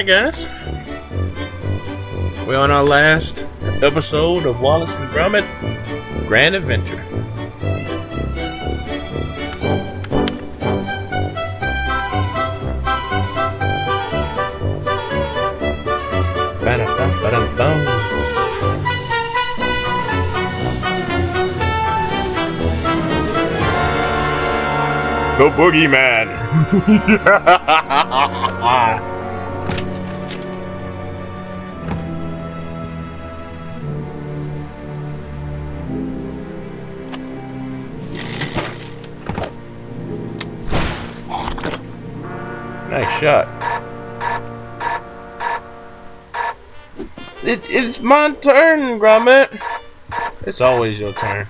Alright, guys. We're on our last episode of Wallace and Gromit Grand Adventure. Ba-dum-bum. The Boogeyman. Nice shot. It's my turn, Gromit. It's always your turn.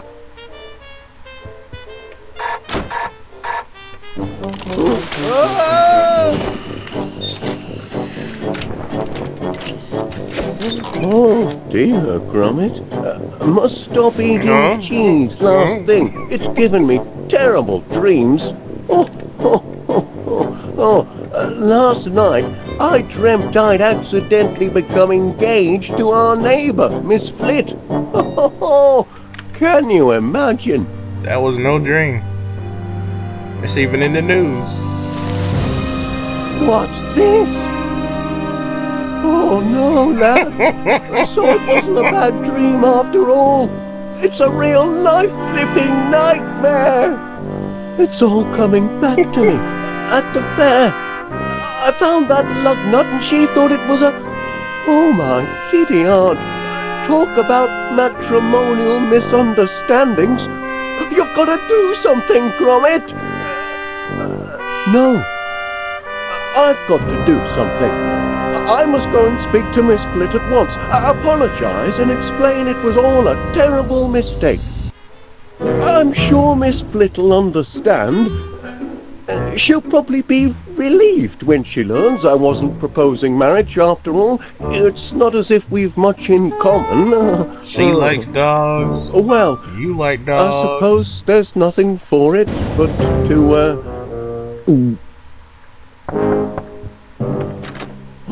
Oh dear, Gromit. Must stop eating cheese last thing. It's given me terrible dreams. Last night I dreamt I'd accidentally become engaged to our neighbour, Miss Flit. Can you imagine? That was no dream. It's even in the news. What's this? Oh no, lad. So it wasn't a bad dream after all. It's a real life flipping nightmare. It's all coming back to me. At the fair, I found that lug nut and she thought it was a... Oh my kitty aunt. Talk about matrimonial misunderstandings. You've got to do something, Gromit. No. I've got to do something. I must go and speak to Miss Flit at once. Apologise and explain it was all a terrible mistake. I'm sure Miss Flit will understand. She'll probably be relieved when she learns I wasn't proposing marriage after all. It's not as if we've much in common. She likes dogs. Well, you like dogs. I suppose there's nothing for it but to,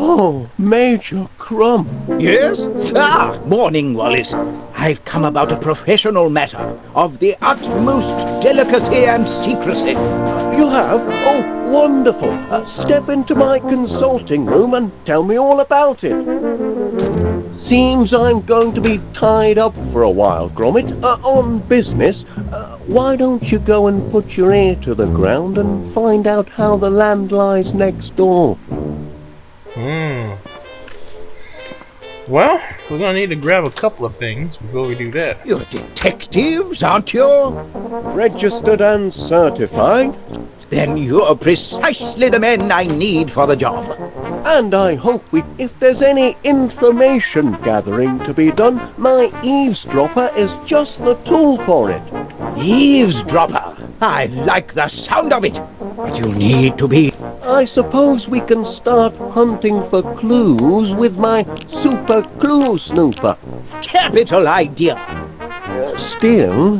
Oh, Major Crumb. Yes? Morning, Wallace. I've come about a professional matter of the utmost delicacy and secrecy. You have? Oh, wonderful. Step into my consulting room and tell me all about it. Seems I'm going to be tied up for a while, Gromit, on business. Why don't you go and put your ear to the ground and find out how the land lies next door? Well, we're gonna need to grab a couple of things before we do that. You're detectives, aren't you? Registered and certified. Then you're precisely the men I need for the job. And I hope if there's any information gathering to be done, my eavesdropper is just the tool for it. Eavesdropper? I like the sound of it. But you need to be... I suppose we can start hunting for clues with my super clue snooper. Capital idea. Still...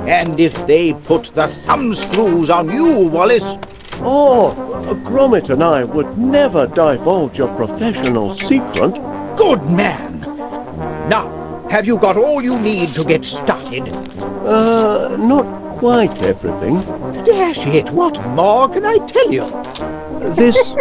And if they put the thumb screws on you, Wallace? Oh, Gromit and I would never divulge a professional secret. Good man. Now, have you got all you need to get started? Not quite everything. Dash it, what more can I tell you? This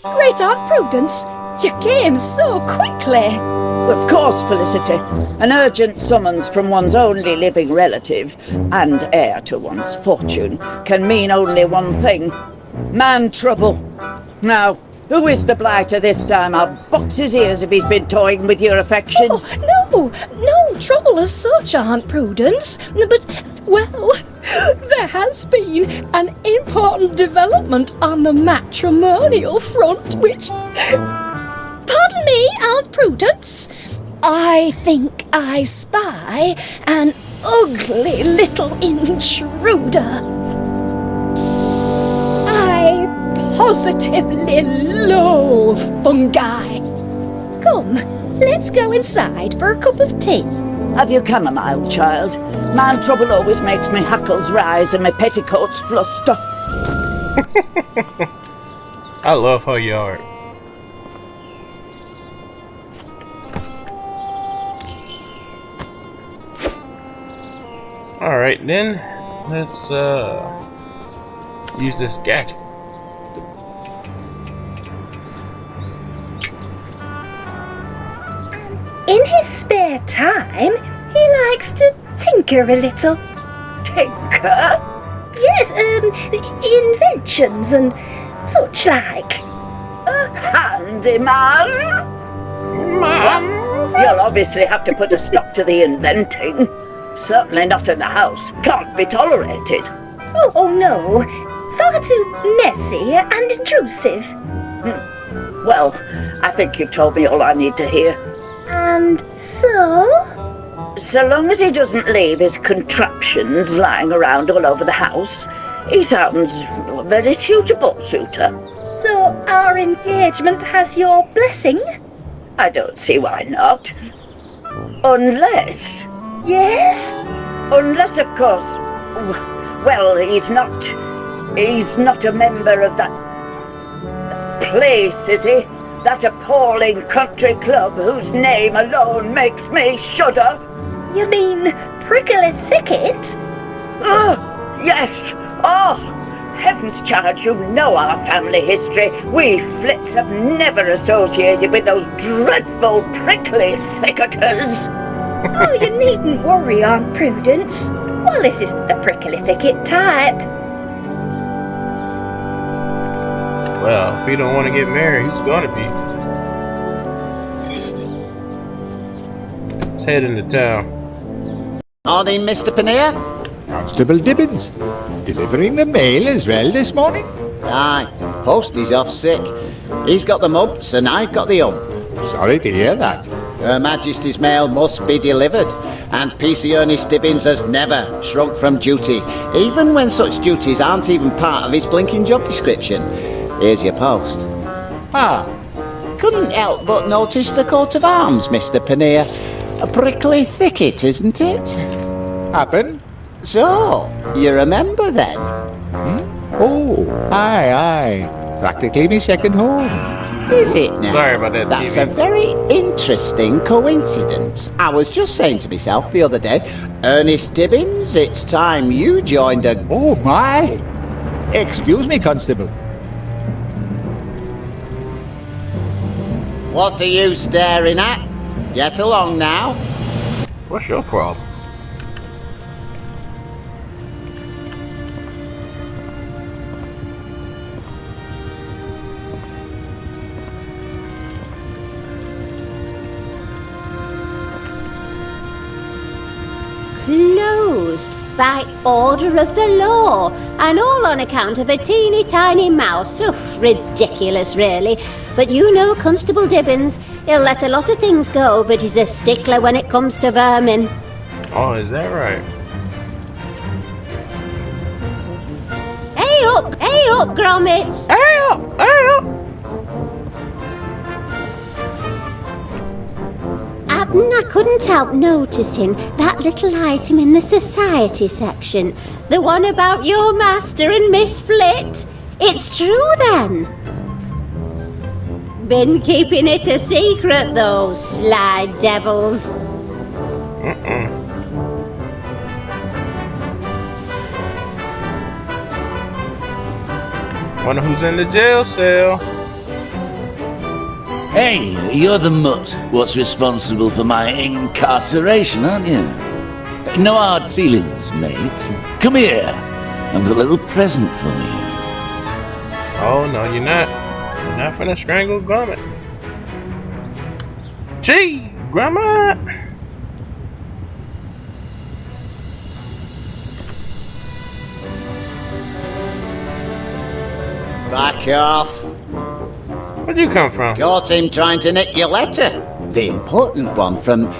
Great Aunt Prudence, you came so quickly. Of course, Felicity. An urgent summons from one's only living relative and heir to one's fortune can mean only one thing. Man trouble. Now, who is the blighter this time? I'll box his ears if he's been toying with your affections. Oh, no trouble as such, Aunt Prudence. But, well, there has been an important development on the matrimonial front, which... Pardon me, Aunt Prudence. I think I spy an ugly little intruder. I positively loathe fungi. Come, let's go inside for a cup of tea. Have you chamomile, child? Man trouble always makes me hackles rise and my petticoats fluster. I love her yard. Alright then, let's use this gadget. In his spare time, he likes to tinker a little. Tinker? Yes, inventions and such like. A handyman? You'll obviously have to put a stop to the inventing. Certainly not in the house. Can't be tolerated. Oh no. Far too messy and intrusive. Well, I think you've told me all I need to hear. And so? So long as he doesn't leave his contraptions lying around all over the house, he sounds a very suitable suitor. So our engagement has your blessing? I don't see why not. Unless... Yes? Unless, of course... Well, he's not a member of that place, is he? That appalling country club whose name alone makes me shudder. You mean Prickly Thicket? Oh, yes. Oh, heavens, child, you know our family history. We Flits have never associated with those dreadful prickly thicketers. Oh, you needn't worry, Aunt Prudence. Wallace isn't the Prickly Thicket type. Well, if he don't want to get married, he's gonna be. Let's head into town. Morning, Mr. Pannier. Constable Dibbins, delivering the mail as well this morning? Aye, Posty's off sick. He's got the mumps and I've got the hump. Sorry to hear that. Her Majesty's mail must be delivered, and PC Ernest Dibbins has never shrunk from duty, even when such duties aren't even part of his blinking job description. Here's your post. Ah, Couldn't help but notice the coat of arms, Mr. Pannier. A prickly thicket, isn't it? happen? So, you remember then? Oh, aye. Practically my second home. Is it now? Sorry about that, That's TV. a very interesting coincidence. I was just saying to myself the other day, Ernest Dibbins, it's time you joined a... Oh, my. Excuse me, Constable. What are you staring at? Get along now. What's your problem? Closed by order of the law, and all on account of a teeny tiny mouse. Oof, ridiculous, really. But you know Constable Dibbins. He'll let a lot of things go, but he's a stickler when it comes to vermin. Oh, is that right? Hey up, Gromit! Hey up! I couldn't help noticing that little item in the society section. The one about your master and Miss Flit. It's true, then. Been keeping it a secret, though, sly devils. Wonder who's in the jail cell. Hey, you're the mutt what's responsible for my incarceration, aren't you? No hard feelings, mate. Come here. I've got a little present for me. Oh, no, you're not. You're not finna strangle Gromit. Gee, Grandma! Back off. Where'd you come from? Caught him trying to nick your letter. The important one from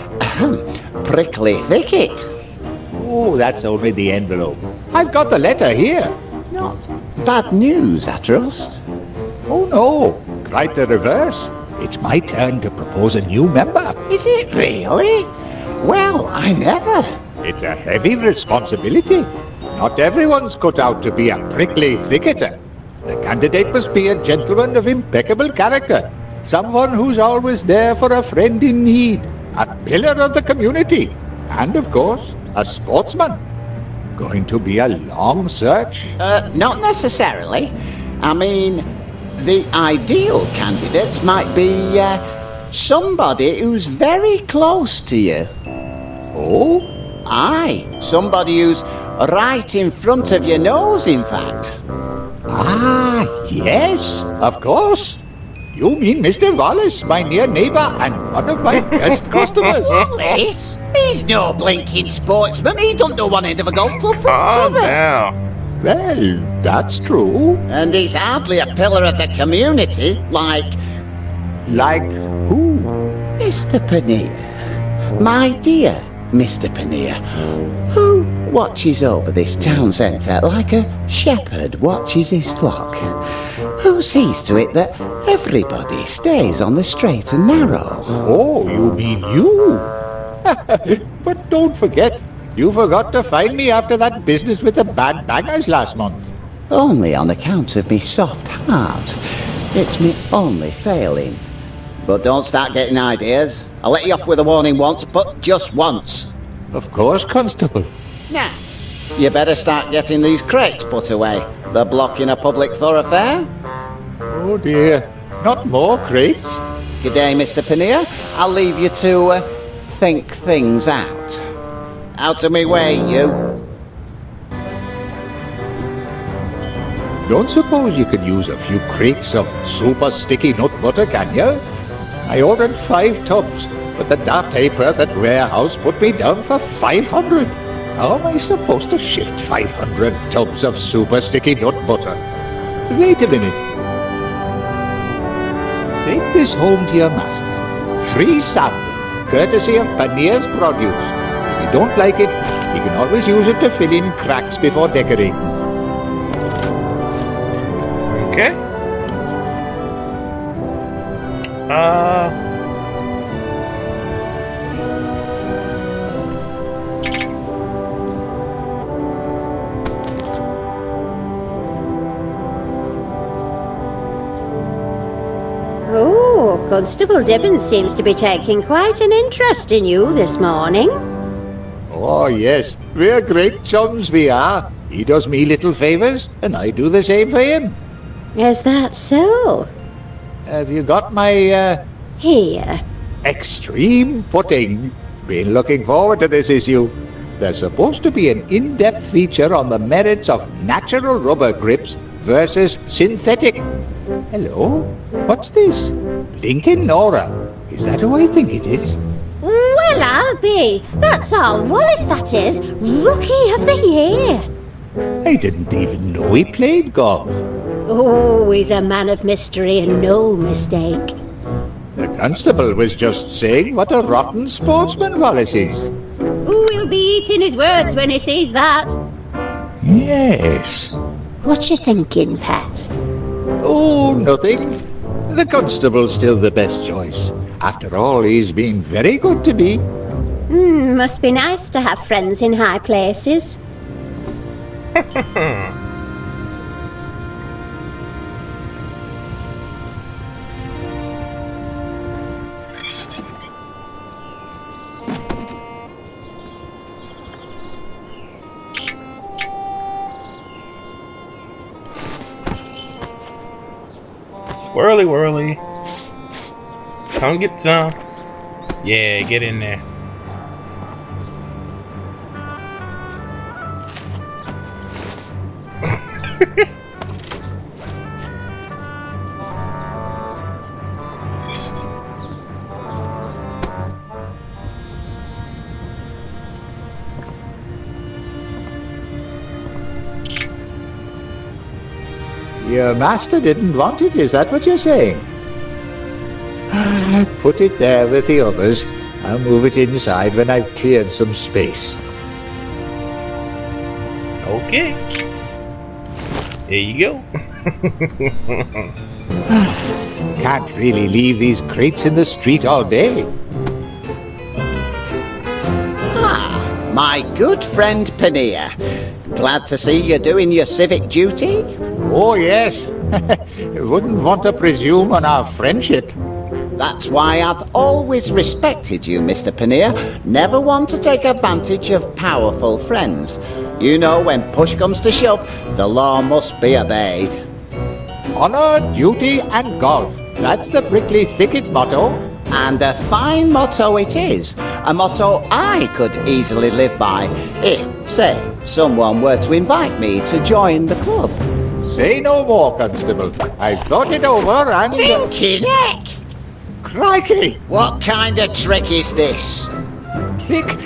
Prickly Thicket. Oh, that's only the envelope. I've got the letter here. Not bad news, I trust. Oh, no. Quite the reverse. It's my turn to propose a new member. Is it really? Well, I never. It's a heavy responsibility. Not everyone's cut out to be a prickly thicketer. The candidate must be a gentleman of impeccable character. Someone who's always there for a friend in need. A pillar of the community. And, of course, a sportsman. Going to be a long search? Not necessarily. I mean, the ideal candidate might be, somebody who's very close to you. Oh? Aye, somebody who's right in front of your nose, in fact. Ah, yes, of course. You mean Mr. Wallace, my near neighbour and one of my best customers. Wallace? He's no blinking sportsman. He don't know one end of a golf club from the other. Down. Well, that's true. And he's hardly a pillar of the community, like Like who? Mr. Pannier. My dear Mr. Pannier, who watches over this town centre like a shepherd watches his flock. Who sees to it that everybody stays on the straight and narrow. Oh, you mean you? But don't forget, you forgot to find me after that business with the bad bangers last month. Only on account of me soft heart. It's me only failing. But don't start getting ideas. I'll let you off with a warning once, but just once. Of course, Constable. Now, you better start getting these crates put away. They're blocking a public thoroughfare. Oh dear, not more crates. Good day, Mr. Pannier. I'll leave you to think things out. Out of me way, you. Don't suppose you could use a few crates of super sticky nut butter, can you? I ordered 5 tubs, but the daft hayperth at warehouse put me down for 500. How am I supposed to shift 500 tubs of super sticky nut butter? Wait a minute. Take this home to your master. Free sample, courtesy of Pannier's Produce. If you don't like it, you can always use it to fill in cracks before decorating. Okay. Oh, Constable Dibbins seems to be taking quite an interest in you this morning. Oh, yes. We're great chums, we are. He does me little favours, and I do the same for him. Is that so? Have you got my, Here. extreme pudding? Been looking forward to this issue. There's supposed to be an in-depth feature on the merits of natural rubber grips versus synthetic. Hello? What's this? Blinking Nora. Is that who I think it is? Well, I'll be. That's our Wallace, that is. Rookie of the Year. I didn't even know he played golf. Oh, he's a man of mystery and no mistake. The constable was just saying what a rotten sportsman Wallace is. Oh, he'll be eating his words when he sees that. Yes. What you thinking, Pat? Oh, nothing. The constable's still the best choice. After all, he's been very good to me. Must be nice to have friends in high places. Whirly whirly. Come get some. Yeah, get in there. Your master didn't want it, is that what you're saying? Put it there with the others. I'll move it inside when I've cleared some space. Okay. Here you go. Can't really leave these crates in the street all day. my good friend Paneer. Glad to see you doing your civic duty. Oh, yes. Wouldn't want to presume on our friendship. That's why I've always respected you, Mr. Paneer. Never one to take advantage of powerful friends. You know, when push comes to shove, the law must be obeyed. Honor, duty, and golf. That's the prickly thicket motto. And a fine motto it is. A motto I could easily live by if, say, someone were to invite me to join the club. Say no more, Constable. I've thought it over and... Thinking heck! Crikey! What kind of trick is this? Trick?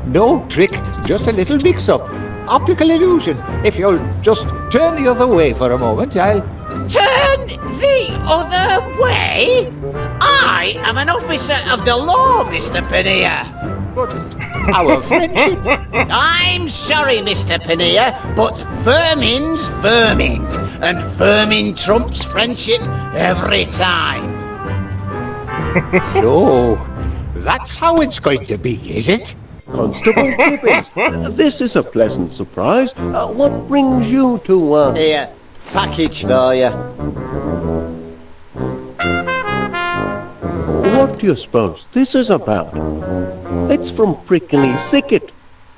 No trick. Just a little mix-up. Optical illusion. If you'll just turn the other way for a moment, I'll... Turn the other way? I am an officer of the law, Mr. Paneer. But our friendship... I'm sorry, Mr. Paneer, but vermin's vermin. And vermin trumps friendship every time. So, that's how it's going to be, is it? Constable Gibbons, this is a pleasant surprise. What brings you to, Here, package for you. What do you suppose this is about? It's from Prickly Thicket.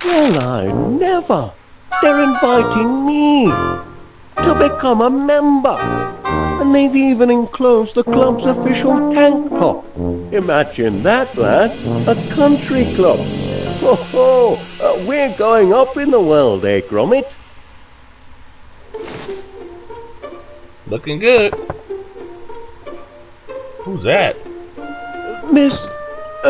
Well, I never. They're inviting me to become a member. And they've even enclosed the club's official tank top. Imagine that, lad. A country club. Ho ho! We're going up in the world, eh, Gromit? Looking good. Who's that? Miss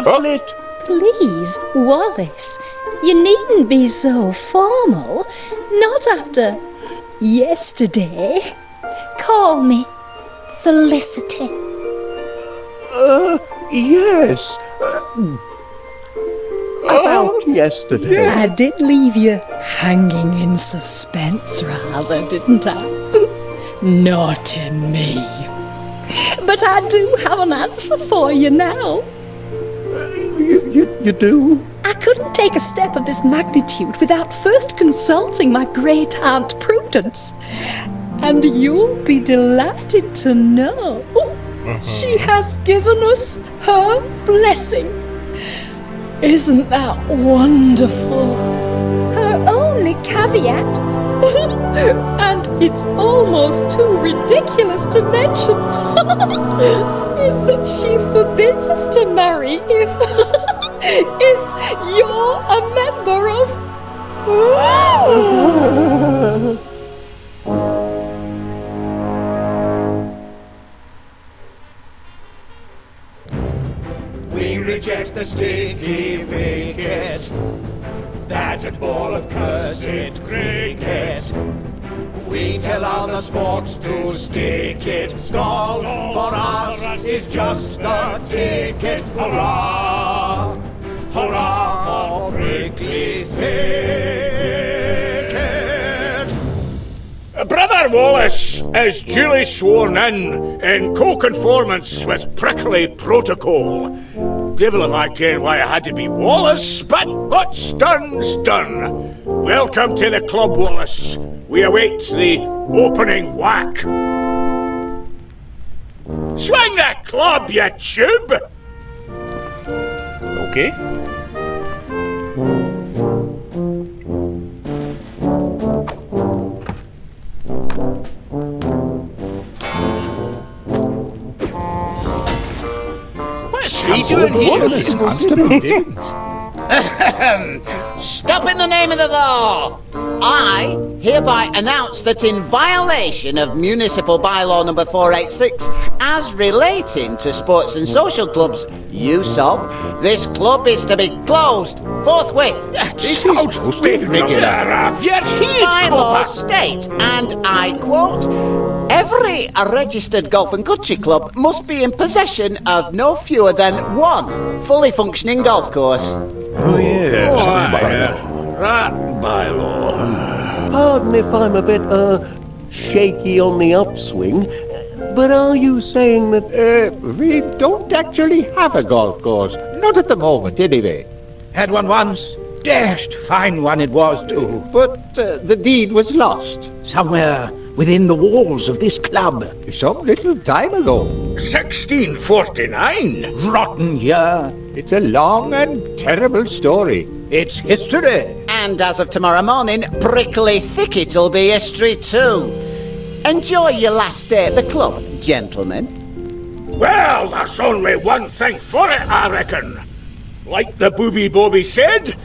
Flit. Please, Wallace, you needn't be so formal. Not after yesterday. Call me Felicity. Yes. About yesterday. I did leave you hanging in suspense, rather, didn't I? Naughty me. But I do have an answer for you now. You do? I couldn't take a step of this magnitude without first consulting my great aunt Prudence. And you'll be delighted to know she has given us her blessing. Isn't that wonderful? Her only caveat, and it's almost too ridiculous to mention, is that she forbids us to marry if you're a member of... We reject the sticky wicket, that ball of cursed cricket. We tell other sports to stick it. Golf for us is just the ticket. Hurrah! Hurrah for prickly thicket! Brother Wallace is duly sworn in co-conformance with prickly protocol. Devil if I care why I had to be Wallace, but what's done's done. Welcome to the club, Wallace. We await the opening whack. Swing that club, you tube! Okay. What's he doing here? Constable Dickens. Stop in the name of the law! I hereby announce that in violation of Municipal Bylaw number 486, as relating to sports and social clubs use of, this club is to be closed forthwith. This is regular. Bylaws state, and I quote, every registered golf and country club must be in possession of no fewer than one fully functioning golf course. Oh, yeah. That bylaw. Pardon if I'm a bit, shaky on the upswing, but are you saying that... We don't actually have a golf course. Not at the moment, anyway. Had one once, Dashed fine one it was, too. But the deed was lost. Somewhere within the walls of this club. Some little time ago. 1649? Rotten year. It's a long and terrible story. It's history. And as of tomorrow morning, Prickly Thicket'll be history too. Enjoy your last day at the club, gentlemen. Well, there's only one thing for it, I reckon. Like the Bobby said,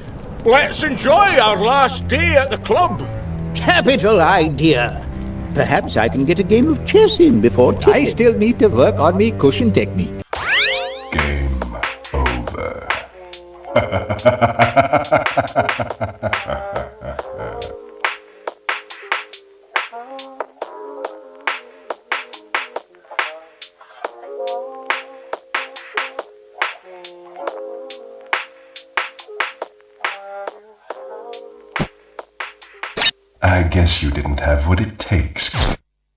let's enjoy our last day at the club. Capital idea. Perhaps I can get a game of chess in before tea. I still need to work on me cushion technique. Game over. I guess you didn't have what it takes.